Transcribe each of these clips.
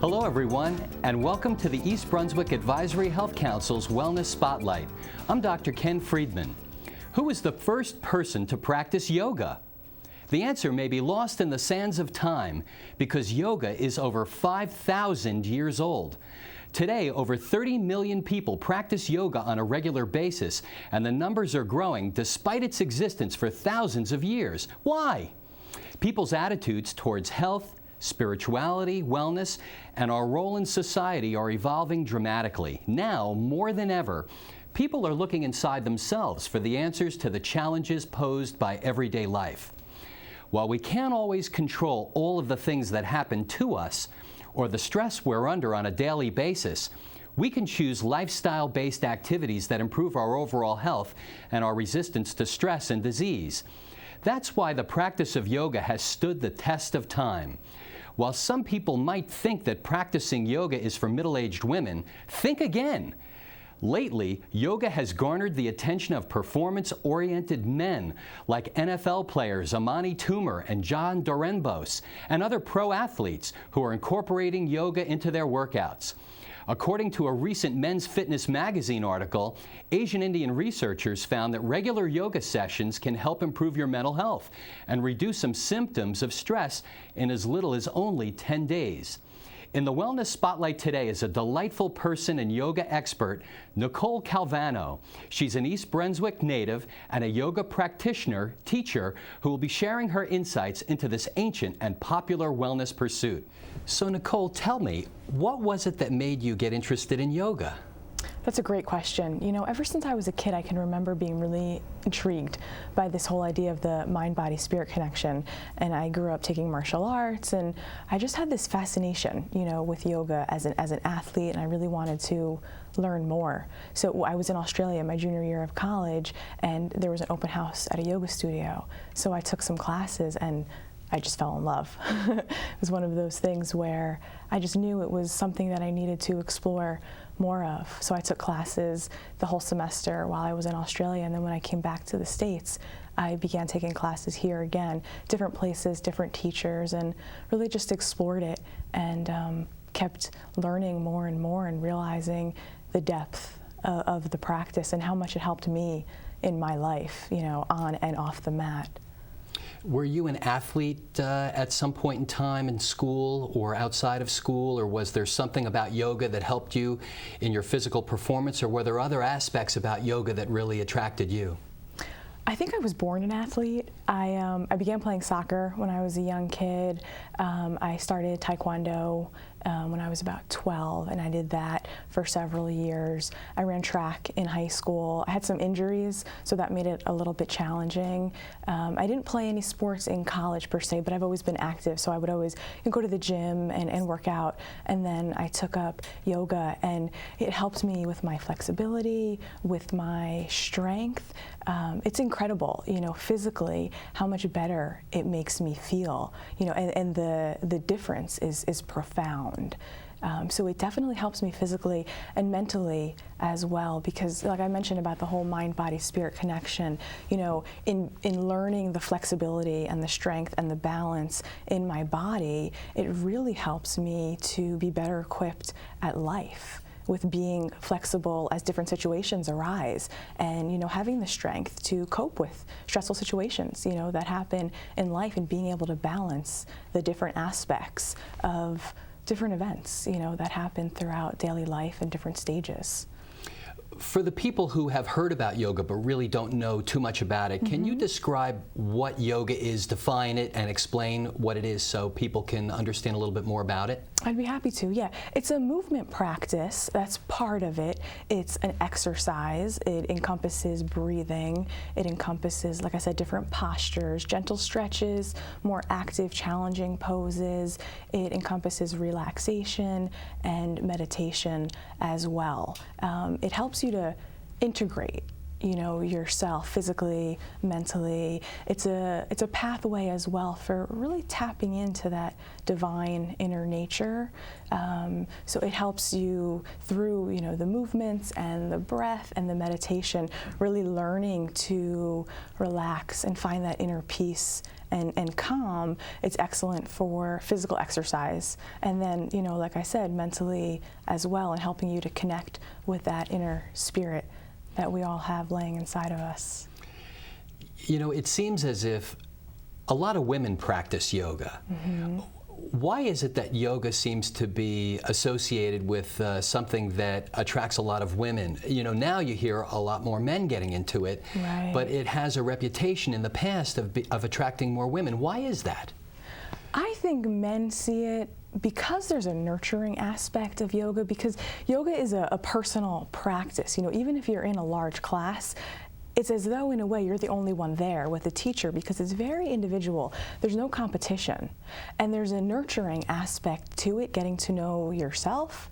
Hello, everyone, and welcome to the East Brunswick Advisory Health Council's Wellness Spotlight. I'm Dr. Ken Friedman. Who was the first person to practice yoga? The answer may be lost in the sands of time because yoga is over 5,000 years old. Today, over 30 million people practice yoga on a regular basis, and the numbers are growing despite its existence for thousands of years. Why? People's attitudes towards health, spirituality, wellness, and our role in society are evolving dramatically. Now, more than ever, people are looking inside themselves for the answers to the challenges posed by everyday life. While we can't always control all of the things that happen to us or the stress we're under on a daily basis, we can choose lifestyle-based activities that improve our overall health and our resistance to stress and disease. That's why the practice of yoga has stood the test of time. While some people might think that practicing yoga is for middle-aged women, think again. Lately, yoga has garnered the attention of performance-oriented men like NFL players Amani Toomer and John Dorenbos and other pro athletes who are incorporating yoga into their workouts. According to a recent Men's Fitness magazine article, Asian Indian researchers found that regular yoga sessions can help improve your mental health and reduce some symptoms of stress in as little as only 10 days. In the Wellness Spotlight today is a delightful person and yoga expert, Nicole Calvano. She's an East Brunswick native and a yoga practitioner, teacher, who will be sharing her insights into this ancient and popular wellness pursuit. So Nicole, tell me, what was it that made you get interested in yoga? That's a great question. You know, ever since I was a kid, I can remember being really intrigued by this whole idea of the mind-body-spirit connection. And I grew up taking martial arts, and I just had this fascination, you know, with yoga as an athlete, and I really wanted to learn more. So I was in Australia my junior year of college, and there was an open house at a yoga studio. So I took some classes, and I just fell in love. It was one of those things where I just knew it was something that I needed to explore more of. So I took classes the whole semester while I was in Australia, and then when I came back to the States, I began taking classes here again, different places, different teachers, and really just explored it and kept learning more and realizing the depth of the practice and how much it helped me in my life, you know, on and off the mat. Were you an athlete at some point in time in school or outside of school, or was there something about yoga that helped you in your physical performance, or were there other aspects about yoga that really attracted you? I think I was born an athlete. I began playing soccer when I was a young kid. I started Taekwondo when I was about 12, and I did that for several years. I ran track in high school. I had some injuries, so that made it a little bit challenging. I didn't play any sports in college per se, but I've always been active, so I would always go to the gym and work out. And then I took up yoga, and it helped me with my flexibility, with my strength. It's incredible, you know, physically, how much better it makes me feel, you know, and the difference is profound. So it definitely helps me physically and mentally as well, because like I mentioned about the whole mind-body-spirit connection, you know, in learning the flexibility and the strength and the balance in my body, it really helps me to be better equipped at life, with being flexible as different situations arise, and, you know, having the strength to cope with stressful situations, you know, that happen in life, and being able to balance the different aspects of different events, you know, that happen throughout daily life and different stages. For the people who have heard about yoga but really don't know too much about it, can you describe what yoga is, define it, and explain what it is so people can understand a little bit more about it? I'd be happy to, yeah. It's a movement practice, that's part of it. It's an exercise. It encompasses breathing. It encompasses, like I said, different postures, gentle stretches, more active, challenging poses. It encompasses relaxation and meditation as well. It helps you to integrate you know, yourself physically, mentally. It's a pathway as well for really tapping into that divine inner nature. So it helps you through, you know, the movements and the breath and the meditation, really learning to relax and find that inner peace and calm. It's excellent for physical exercise. And then, you know, like I said, mentally as well, and helping you to connect with that inner spirit that we all have laying inside of us. You know, it seems as if a lot of women practice yoga. Mm-hmm. Why is it that yoga seems to be associated with something that attracts a lot of women? You know, now you hear a lot more men getting into it, right. But it has a reputation in the past of attracting more women. Why is that? I think men see it because there's a nurturing aspect of yoga, because yoga is a personal practice. You know, even if you're in a large class, it's as though in a way you're the only one there with the teacher, because it's very individual. There's no competition. And there's a nurturing aspect to it, getting to know yourself.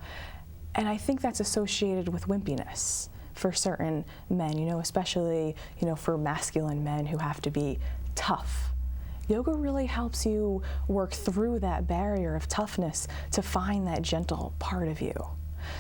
And I think that's associated with wimpiness for certain men, you know, especially, you know, for masculine men who have to be tough. Yoga really helps you work through that barrier of toughness to find that gentle part of you.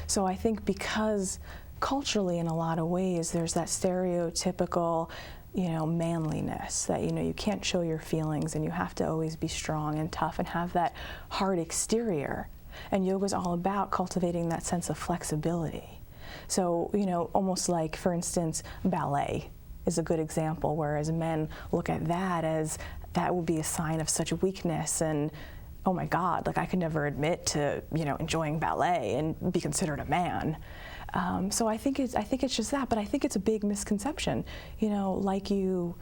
So I think because culturally, in a lot of ways, there's that stereotypical, you know, manliness that, you know, you can't show your feelings and you have to always be strong and tough and have that hard exterior. And yoga's all about cultivating that sense of flexibility. So, you know, almost like, for instance, ballet is a good example, whereas men look at that as that would be a sign of such weakness and, oh my God, like I could never admit to, you know, enjoying ballet and be considered a man. So I think it's just that, but I think it's a big misconception. You know, like you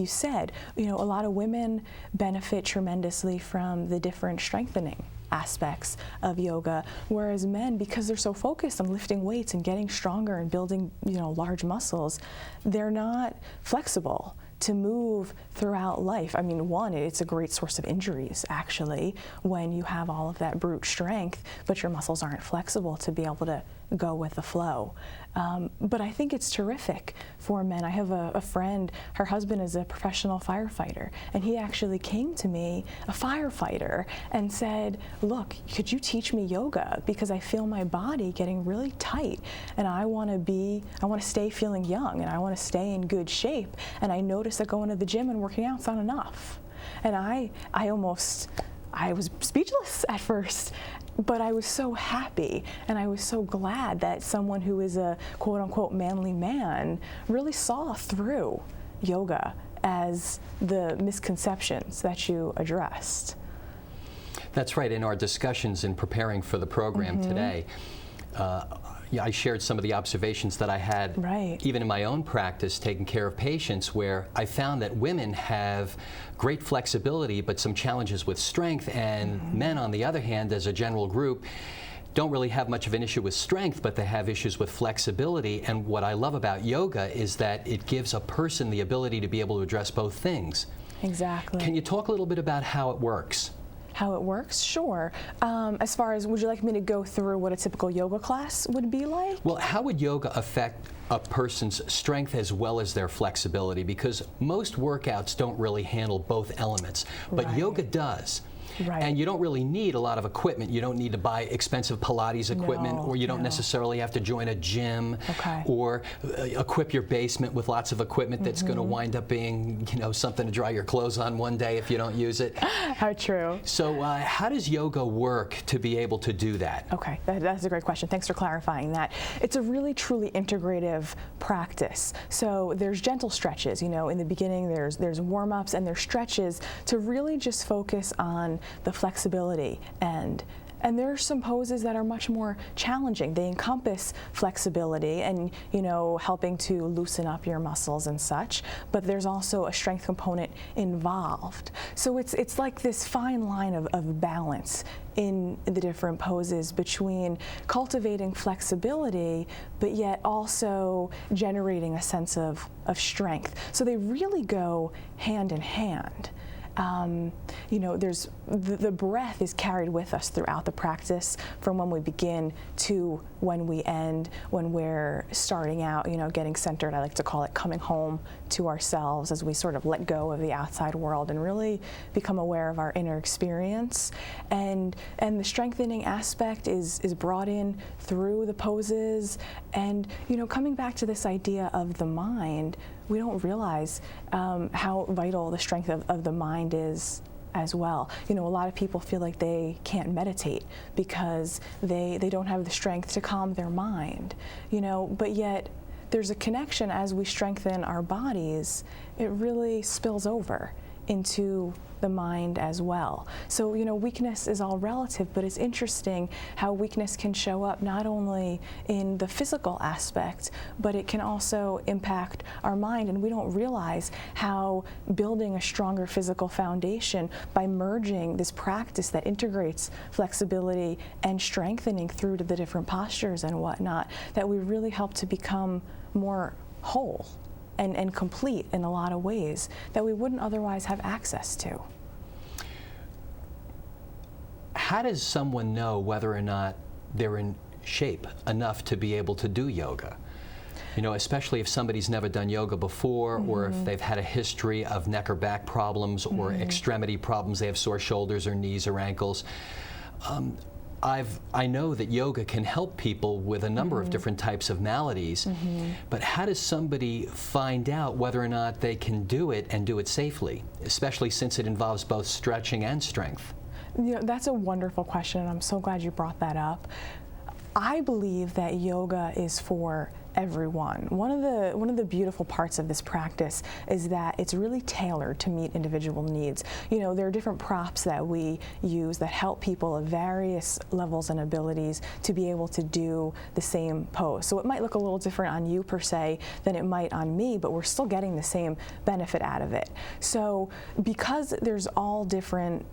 said, you know, a lot of women benefit tremendously from the different strengthening aspects of yoga, whereas men, because they're so focused on lifting weights and getting stronger and building, you know, large muscles, they're not flexible to move throughout life. I mean, one, it's a great source of injuries, actually, when you have all of that brute strength, but your muscles aren't flexible to be able to go with the flow. But I think it's terrific for men. I have a friend, her husband is a professional firefighter, and he actually came to me, a firefighter, and said, look, could you teach me yoga? Because I feel my body getting really tight, and I want to stay feeling young, and I want to stay in good shape, and I noticed that going to the gym and working out is not enough. And I was speechless at first. But I was so happy, and I was so glad that someone who is a quote-unquote manly man really saw through yoga as the misconceptions that you addressed. That's right. In our discussions in preparing for the program today, I shared some of the observations that I had, even in my own practice, taking care of patients, where I found that women have great flexibility, but some challenges with strength, and men, on the other hand, as a general group, don't really have much of an issue with strength, but they have issues with flexibility. And what I love about yoga is that it gives a person the ability to be able to address both things. Exactly. Can you talk a little bit about how it works? How it works? Sure. As far as, would you like me to go through what a typical yoga class would be like? Well, how would yoga affect a person's strength as well as their flexibility? Because most workouts don't really handle both elements, but yoga does. Right. And you don't really need a lot of equipment. You don't need to buy expensive Pilates equipment, or you don't necessarily have to join a gym, or equip your basement with lots of equipment that's going to wind up being, you know, something to dry your clothes on one day if you don't use it. How true. So how does yoga work to be able to do that? Okay, that's a great question. Thanks for clarifying that. It's a really truly integrative practice. So there's gentle stretches, you know, in the beginning there's warm-ups and there's stretches to really just focus on the flexibility and there are some poses that are much more challenging. They encompass flexibility and, you know, helping to loosen up your muscles and such, but there's also a strength component involved. So it's like this fine line of balance in the different poses between cultivating flexibility, but yet also generating a sense of strength. So they really go hand in hand. You know, there's the breath is carried with us throughout the practice, from when we begin to when we end, when we're starting out, you know, getting centered. I like to call it coming home to ourselves as we sort of let go of the outside world and really become aware of our inner experience. And the strengthening aspect is brought in through the poses. And, you know, coming back to this idea of the mind, we don't realize how vital the strength of the mind is as well. You know, a lot of people feel like they can't meditate because they don't have the strength to calm their mind, you know, but yet there's a connection. As we strengthen our bodies, it really spills over into the mind as well. So, you know, weakness is all relative, but it's interesting how weakness can show up not only in the physical aspect, but it can also impact our mind. And we don't realize how building a stronger physical foundation by merging this practice that integrates flexibility and strengthening through to the different postures and whatnot, that we really help to become more whole and complete in a lot of ways that we wouldn't otherwise have access to. How does someone know whether or not they're in shape enough to be able to do yoga? You know, especially if somebody's never done yoga before, or if they've had a history of neck or back problems or extremity problems, they have sore shoulders or knees or ankles. I know that yoga can help people with a number of different types of maladies, but how does somebody find out whether or not they can do it and do it safely, especially since it involves both stretching and strength? You know, that's a wonderful question, and I'm so glad you brought that up. I believe that yoga is for everyone. One of the beautiful parts of this practice is that it's really tailored to meet individual needs. You know, there are different props that we use that help people of various levels and abilities to be able to do the same pose. So it might look a little different on you per se than it might on me, but we're still getting the same benefit out of it. So because there's all different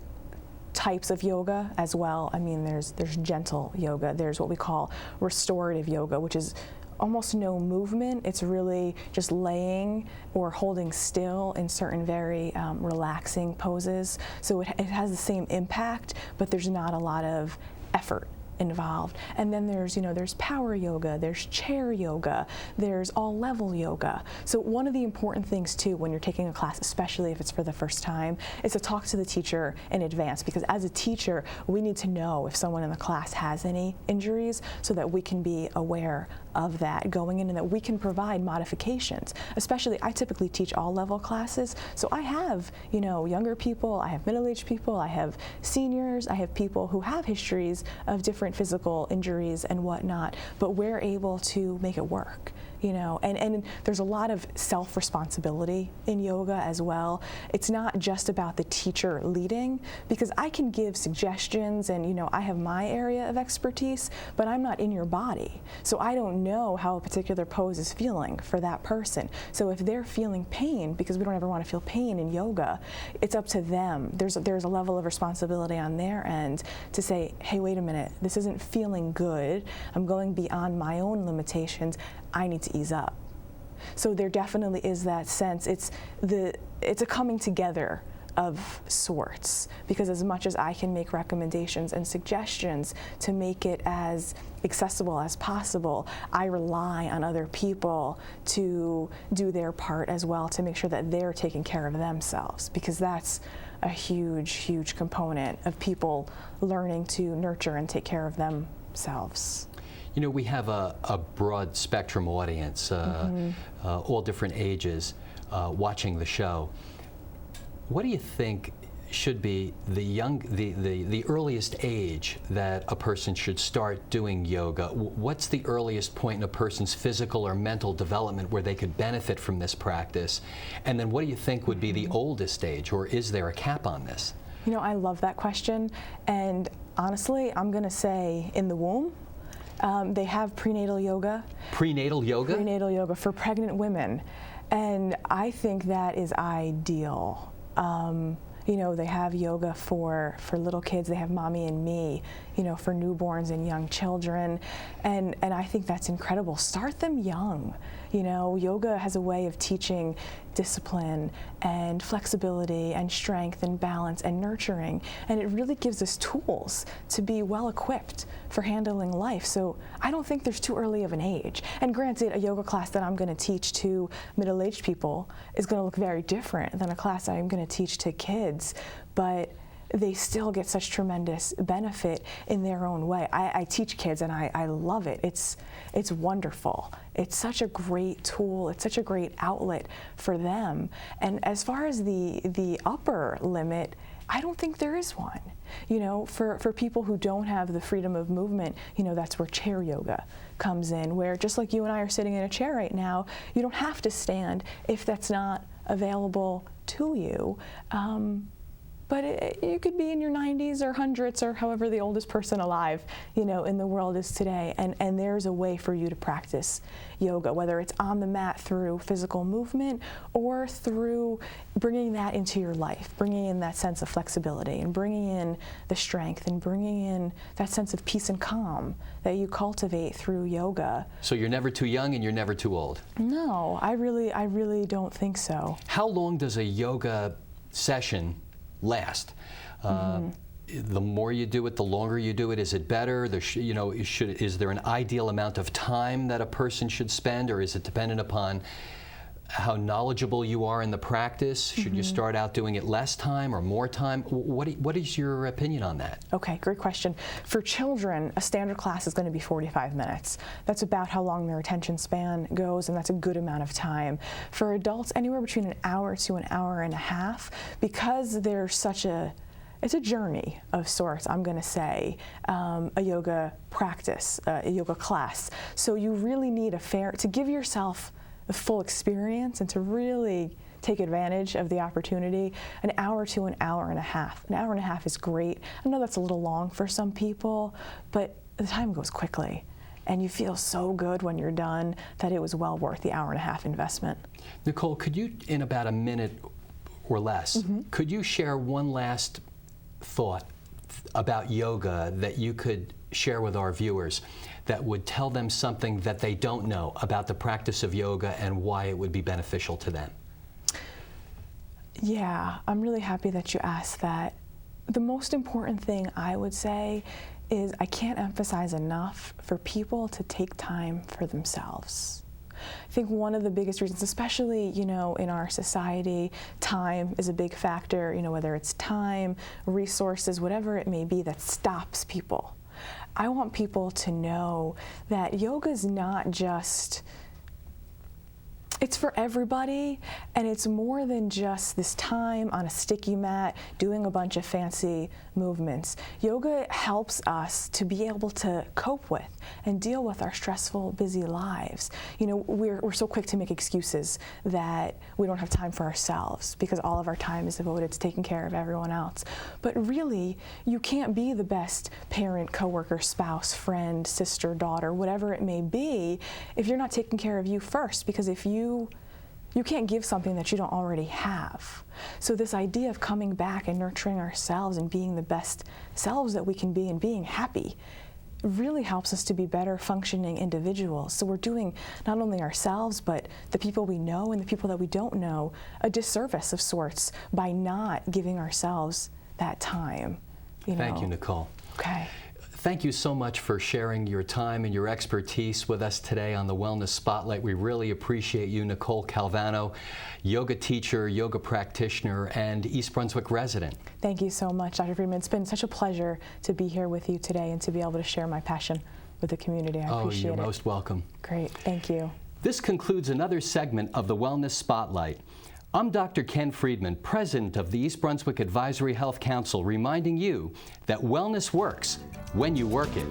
types of yoga as well. I mean, there's gentle yoga. There's what we call restorative yoga, which is almost no movement. It's really just laying or holding still in certain very relaxing poses. So it has the same impact, but there's not a lot of effort involved. And then there's, you know, there's power yoga, there's chair yoga, there's all level yoga. So one of the important things too when you're taking a class, especially if it's for the first time, is to talk to the teacher in advance, because as a teacher we need to know if someone in the class has any injuries so that we can be aware of that going in and that we can provide modifications. Especially, I typically teach all level classes, so I have, you know, younger people, I have middle-aged people, I have seniors, I have people who have histories of different physical injuries and whatnot, but we're able to make it work. You know, and there's a lot of self-responsibility in yoga as well. It's not just about the teacher leading, because I can give suggestions and, you know, I have my area of expertise, but I'm not in your body. So I don't know how a particular pose is feeling for that person. So if they're feeling pain, because we don't ever want to feel pain in yoga, it's up to them. There's a level of responsibility on their end to say, hey, wait a minute, this isn't feeling good. I'm going beyond my own limitations. I need to ease up. So there definitely is that sense. It's a coming together of sorts, because as much as I can make recommendations and suggestions to make it as accessible as possible, I rely on other people to do their part as well to make sure that they're taking care of themselves, because that's a huge, huge component of people learning to nurture and take care of themselves. You know, we have a broad spectrum audience, all different ages, watching the show. What do you think should be the earliest age that a person should start doing yoga? What's the earliest point in a person's physical or mental development where they could benefit from this practice? And then what do you think would be the oldest age, or is there a cap on this? You know, I love that question, and honestly, I'm going to say in the womb. They have prenatal yoga. Prenatal yoga? Prenatal yoga for pregnant women. And I think that is ideal. You know, they have yoga for little kids. They have Mommy and Me, you know, for newborns and young children. And I think that's incredible. Start them young. You know, yoga has a way of teaching discipline and flexibility and strength and balance and nurturing, and it really gives us tools to be well equipped for handling life. So I don't think there's too early of an age. And granted, a yoga class that I'm going to teach to middle-aged people is going to look very different than a class I'm going to teach to kids, but they still get such tremendous benefit in their own way. I teach kids and I love it. It's wonderful. It's such a great tool. It's such a great outlet for them. And as far as the upper limit, I don't think there is one. You know, for people who don't have the freedom of movement, you know, that's where chair yoga comes in, where just like you and I are sitting in a chair right now, you don't have to stand if that's not available to you. But you could be in your 90s or hundreds or however the oldest person alive, you know, in the world is today. And there's a way for you to practice yoga, whether it's on the mat through physical movement or through bringing that into your life, bringing in that sense of flexibility and bringing in the strength and bringing in that sense of peace and calm that you cultivate through yoga. So you're never too young and you're never too old? No, I really don't think so. How long does a yoga session last? The more you do it, the longer you do it. Is it better? You know, is there an ideal amount of time that a person should spend, or is it dependent upon how knowledgeable you are in the practice? Should you start out doing it less time or more time? What is your opinion on that? Okay, great question. For children, a standard class is going to be 45 minutes. That's about how long their attention span goes, and that's a good amount of time. For adults, anywhere between an hour to an hour and a half, because there's such it's a journey of sorts, I'm going to say, a yoga practice, a yoga class. So you really need to give yourself the full experience and to really take advantage of the opportunity, an hour to an hour and a half. An hour and a half is great. I know that's a little long for some people, but the time goes quickly. And you feel so good when you're done that it was well worth the hour and a half investment. Nicole, could you, in about a minute or less, could you share one last thought about yoga that you could share with our viewers that would tell them something that they don't know about the practice of yoga and why it would be beneficial to them? Yeah, I'm really happy that you asked that. The most important thing I would say is I can't emphasize enough for people to take time for themselves. I think one of the biggest reasons, especially, you know, in our society, time is a big factor, you know, whether it's time, resources, whatever it may be that stops people. I want people to know that yoga is not just, it's for everybody, and it's more than just this time on a sticky mat doing a bunch of fancy movements. Yoga helps us to be able to cope with and deal with our stressful, busy lives. You know, we're so quick to make excuses that we don't have time for ourselves because all of our time is devoted to taking care of everyone else. But really, you can't be the best parent, coworker, spouse, friend, sister, daughter, whatever it may be, if you're not taking care of you first, because if you can't give something that you don't already have. So this idea of coming back and nurturing ourselves and being the best selves that we can be and being happy really helps us to be better functioning individuals. So we're doing not only ourselves, but the people we know and the people that we don't know a disservice of sorts by not giving ourselves that time. Thank you, Nicole. Okay. Thank you so much for sharing your time and your expertise with us today on the Wellness Spotlight. We really appreciate you, Nicole Calvano, yoga teacher, yoga practitioner, and East Brunswick resident. Thank you so much, Dr. Friedman. It's been such a pleasure to be here with you today and to be able to share my passion with the community. I appreciate it. Oh, you're most welcome. Great. Thank you. This concludes another segment of the Wellness Spotlight. I'm Dr. Ken Friedman, president of the East Brunswick Advisory Health Council, reminding you that wellness works when you work it.